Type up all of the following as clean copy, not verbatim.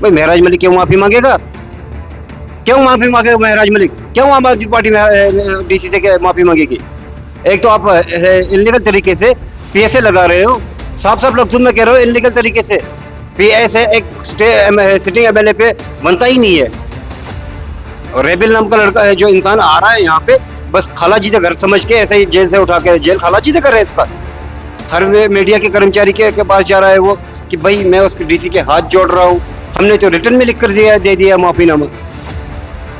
भाई महराज मलिक क्यों माफी मांगेगा? क्यों माफी मांगेगा महराज मलिक? क्यों आम आदमी पार्टी में डीसी से माफी मांगेगी? एक तो आप इलीगल तरीके से पीएसए लगा रहे हो, साफ साफ लफ्जों में कह रहे हो इलीगल तरीके से। पीएसए एक सिटिंग एमएलए पे बनता ही नहीं है। और रेबिल नाम का लड़का है जो इंसान आ रहा है यहाँ पे, बस खालाजी का घर समझ के ऐसे ही जेल से उठा के, जेल खालाजी का घर है इसका। हर मीडिया के कर्मचारी के पास जा रहा है वो कि भाई मैं उसके डीसी के हाथ जोड़ रहा हूँ, हमने तो रिटर्न में लिख कर दे दिया माफीनामा।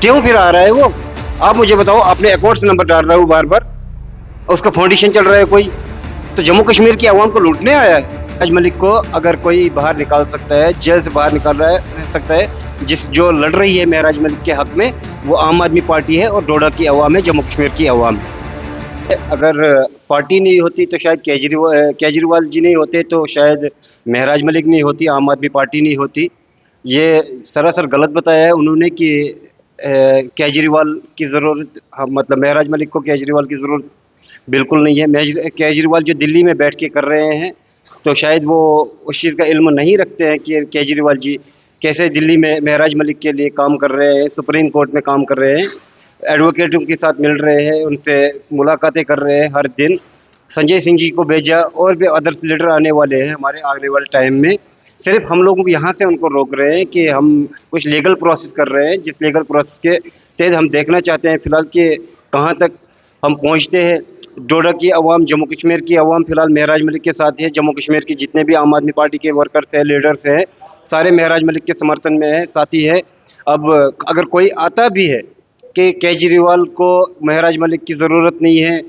क्यों फिर आ रहा है वो? आप मुझे बताओ। अपने अकाउंट से नंबर डाल रहा है वो बार बार, उसका फाउंडेशन चल रहा है कोई, तो जम्मू कश्मीर की आवाम को लूटने आया है। महराज मलिक को अगर कोई बाहर निकाल सकता है, जेल से बाहर निकाल सकता है, जो लड़ रही है महराज मलिक के हक में, वो आम आदमी पार्टी है और डोडा की आवाम है, जम्मू कश्मीर की आवाम है। अगर पार्टी नहीं होती तो शायद केजरीवाल जी नहीं होते, तो शायद महराज मलिक नहीं होती, आम आदमी पार्टी नहीं होती। ये सरासर गलत बताया है उन्होंने कि केजरीवाल की ज़रूरत, मतलब महराज मलिक को केजरीवाल की ज़रूरत बिल्कुल नहीं है। केजरीवाल जो दिल्ली में बैठ के कर रहे हैं, तो शायद वो उस चीज़ का इल्म नहीं रखते हैं कि केजरीवाल जी कैसे दिल्ली में महराज मलिक के लिए काम कर रहे हैं, सुप्रीम कोर्ट में काम कर रहे हैं, एडवोकेटों के साथ मिल रहे हैं, उनसे मुलाकातें कर रहे हैं हर दिन। संजय सिंह जी को भेजा, और भी अदर्स लीडर आने वाले हैं हमारे आने वाले टाइम में। सिर्फ हम लोगों को यहाँ से उनको रोक रहे हैं कि हम कुछ लीगल प्रोसेस कर रहे हैं, जिस लीगल प्रोसेस के तहत हम देखना चाहते हैं फिलहाल कि कहाँ तक हम पहुँचते हैं। डोडा की आवाम, जम्मू कश्मीर की आवाम फिलहाल महराज मलिक के साथ है। जम्मू कश्मीर के जितने भी आम आदमी पार्टी के वर्कर्स हैं, लीडर्स हैं, सारे महराज मलिक के समर्थन में है, साथी है। अब अगर कोई आता भी है कि केजरीवाल को महराज मलिक की ज़रूरत नहीं है,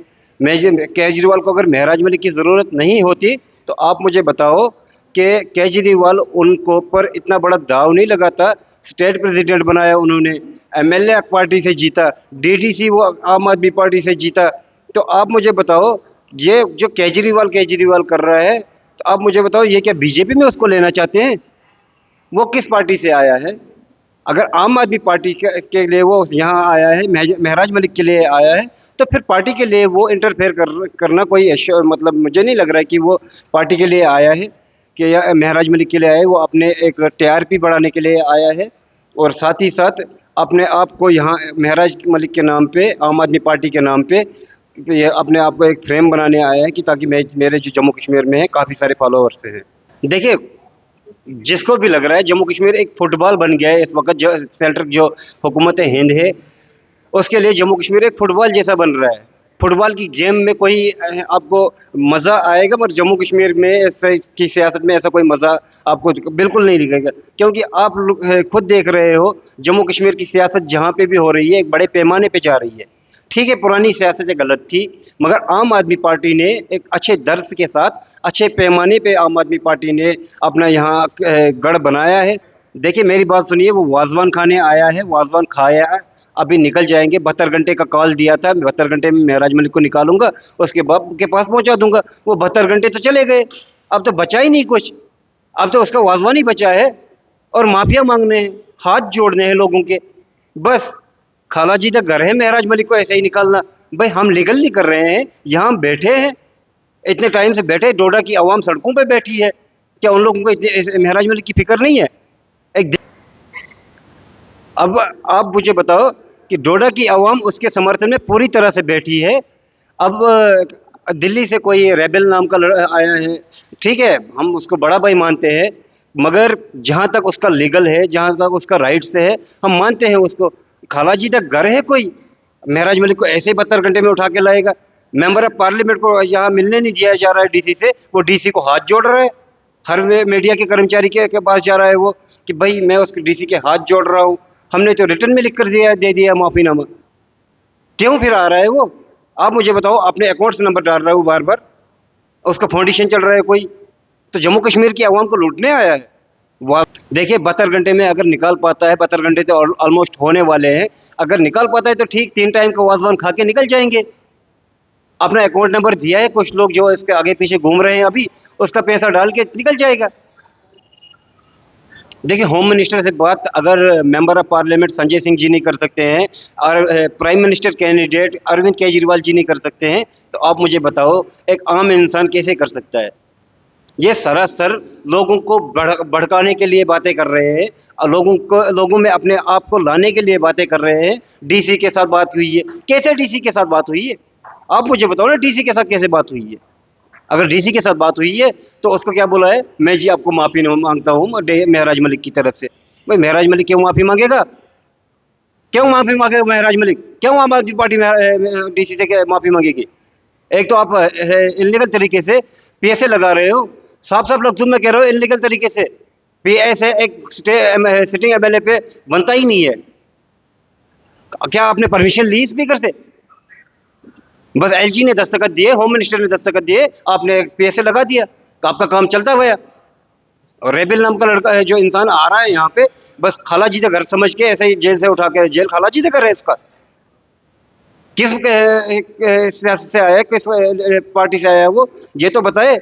केजरीवाल को अगर महराज मलिक की ज़रूरत नहीं होती, तो आप मुझे बताओ कि केजरीवाल उनको पर इतना बड़ा दाव नहीं लगाता। स्टेट प्रेसिडेंट बनाया उन्होंने, एमएलए पार्टी से जीता, डीडीसी वो आम आदमी पार्टी से जीता। तो आप मुझे बताओ, ये जो केजरीवाल कर रहा है, तो आप मुझे बताओ ये क्या बीजेपी में उसको लेना चाहते हैं? वो किस पार्टी से आया है? अगर आम आदमी पार्टी के लिए वो यहाँ आया है, महराज मलिक के लिए आया है, तो फिर पार्टी के लिए वो इंटरफेयर करना कोई मतलब मुझे नहीं लग रहा है कि वो पार्टी के लिए आया है, कि या महराज मलिक के लिए आया है। वो अपने एक टीआरपी बढ़ाने के लिए आया है, और साथ ही साथ अपने आप को यहाँ महराज मलिक के नाम पे, आम आदमी पार्टी के नाम पे, ये अपने आप को एक फ्रेम बनाने आया है कि ताकि मेरे जो जम्मू कश्मीर में है काफ़ी सारे फॉलोअर्स हैं। देखिए, जिसको भी लग रहा है जम्मू कश्मीर एक फुटबॉल बन गया है इस वक्त, जो सेंट्रल जो हुकूमत हिंद है, उसके लिए जम्मू कश्मीर एक फुटबॉल जैसा बन रहा है। फुटबॉल की गेम में कोई आपको मज़ा आएगा, मगर जम्मू कश्मीर में इस तरह की सियासत में ऐसा कोई मज़ा आपको बिल्कुल नहीं दिखेगा, क्योंकि आप लोग खुद देख रहे हो जम्मू कश्मीर की सियासत जहाँ पे भी हो रही है एक बड़े पैमाने पे जा रही है। ठीक है, पुरानी सियासतें गलत थी, मगर आम आदमी पार्टी ने एक अच्छे दर्ज के साथ, अच्छे पैमाने पे आम आदमी पार्टी ने अपना यहाँ गढ़ बनाया है। देखिए मेरी बात सुनिए, वो वाजवान खाने आया है, वाजवान खाया है, अभी निकल जाएंगे। 72 घंटे का कॉल दिया था, 72 घंटे में महराज मलिक को निकालूंगा, उसके बाप के पास पहुंचा दूंगा। वो 72 घंटे तो चले गए, अब तो बचा ही नहीं कुछ, अब तो उसका वाजवान ही बचा है, और माफिया मांगने हैं, हाथ जोड़ने हैं लोगों के, बस। खालाजी का घर है महराज मलिक को ऐसे ही निकालना। भाई हम लीगल नहीं कर रहे हैं, यहाँ बैठे हैं, इतने टाइम से बैठे, डोडा की आवाम सड़कों पे बैठी है, क्या उन लोगों को इतने महराज मलिक की फिक्र नहीं है? एक अब आप मुझे बताओ कि डोडा की आवाम उसके समर्थन में पूरी तरह से बैठी है। अब दिल्ली से कोई रेबेल नाम का आया है, ठीक है, हम उसको बड़ा भाई मानते हैं, मगर जहाँ तक उसका लीगल है, जहाँ तक उसका राइट्स है, हम मानते हैं उसको। खालाजी तक घर है कोई, महराज मलिक को ऐसे ही 72 घंटे में उठा के लाएगा? मेंबर ऑफ पार्लियामेंट को यहाँ मिलने नहीं दिया जा रहा है डीसी से, वो डीसी को हाथ जोड़ रहा है। हर मीडिया के कर्मचारी के पास जा रहा है वो कि भाई मैं उसके डीसी के हाथ जोड़ रहा हूँ, हमने तो रिटर्न में लिख कर दे दिया माफीनामा। क्यों फिर आ रहा है वो? आप मुझे बताओ। अपने अकाउंट से नंबर डाल रहा है वो बार बार, उसका फाउंडेशन चल रहा है कोई, तो जम्मू कश्मीर की आवाम को लूटने आया है वो। देखिए 72 घंटे में अगर निकाल पाता है, 72 घंटे तो ऑलमोस्ट होने वाले हैं, अगर निकाल पाता है तो ठीक, 3 टाइम का वाजवान खा के निकल जाएंगे। अपना अकाउंट नंबर दिया है, कुछ लोग जो इसके आगे पीछे घूम रहे हैं अभी, उसका पैसा डाल के निकल जाएगा। देखिए होम मिनिस्टर से बात अगर member of parliament Sanjay Singh ji नहीं कर सकते हैं, और prime minister candidate Arvind Kejriwal ji नहीं कर सकते हैं, तो आप मुझे बताओ एक आम इंसान कैसे कर सकता है? ये सरासर लोगों को भड़काने के लिए बातें कर रहे हैं और लोगों में अपने आप को लाने के लिए बातें कर रहे हैं। डीसी के साथ बात हुई है, कैसे डीसी के साथ बात हुई है? आप मुझे बताओ ना, डीसी के साथ कैसे बात हुई है? अगर डीसी के साथ बात हुई है तो उसको क्या बोला है, मैं जी आपको माफी मांगता हूँ महराज मलिक की तरफ से। भाई महराज मलिक क्यों माफी मांगेगा? क्यों माफी मांगेगा महराज मलिक? क्यों आम आदमी पार्टी में डीसी से माफी मांगेगी? एक तो आप इलीगल तरीके से पीएसए लगा रहे हो, साफ साफ लफ्जों में कह रहे हो इलीगल तरीके से। पीएसए एक सिटिंग एमएलए पे बनता ही नहीं है। क्या आपने परमिशन ली स्पीकर से? बस एलजी ने दस्तखत दिए, होम मिनिस्टर ने दस्तखत दिए, आपने पीएसए लगा दिया तो आपका काम चलता गया। और रेबिल नाम का लड़का है जो इंसान आ रहा है यहाँ पे, बस खालाजी का घर समझ के ऐसे ही जेल से उठा के, जेल खालाजी का घर है इसका। किस सियासत से आया है, किस पार्टी से आया है वो, ये तो बताए।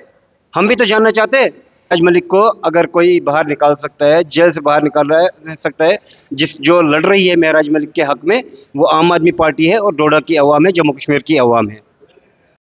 हम भी तो जानना चाहते हैं। महराज मलिक को अगर कोई बाहर निकाल सकता है, जेल से बाहर निकाल रहा है सकता है, जो लड़ रही है महराज मलिक के हक में, वो आम आदमी पार्टी है और डोडा की अवाम है, जम्मू कश्मीर की अवाम है।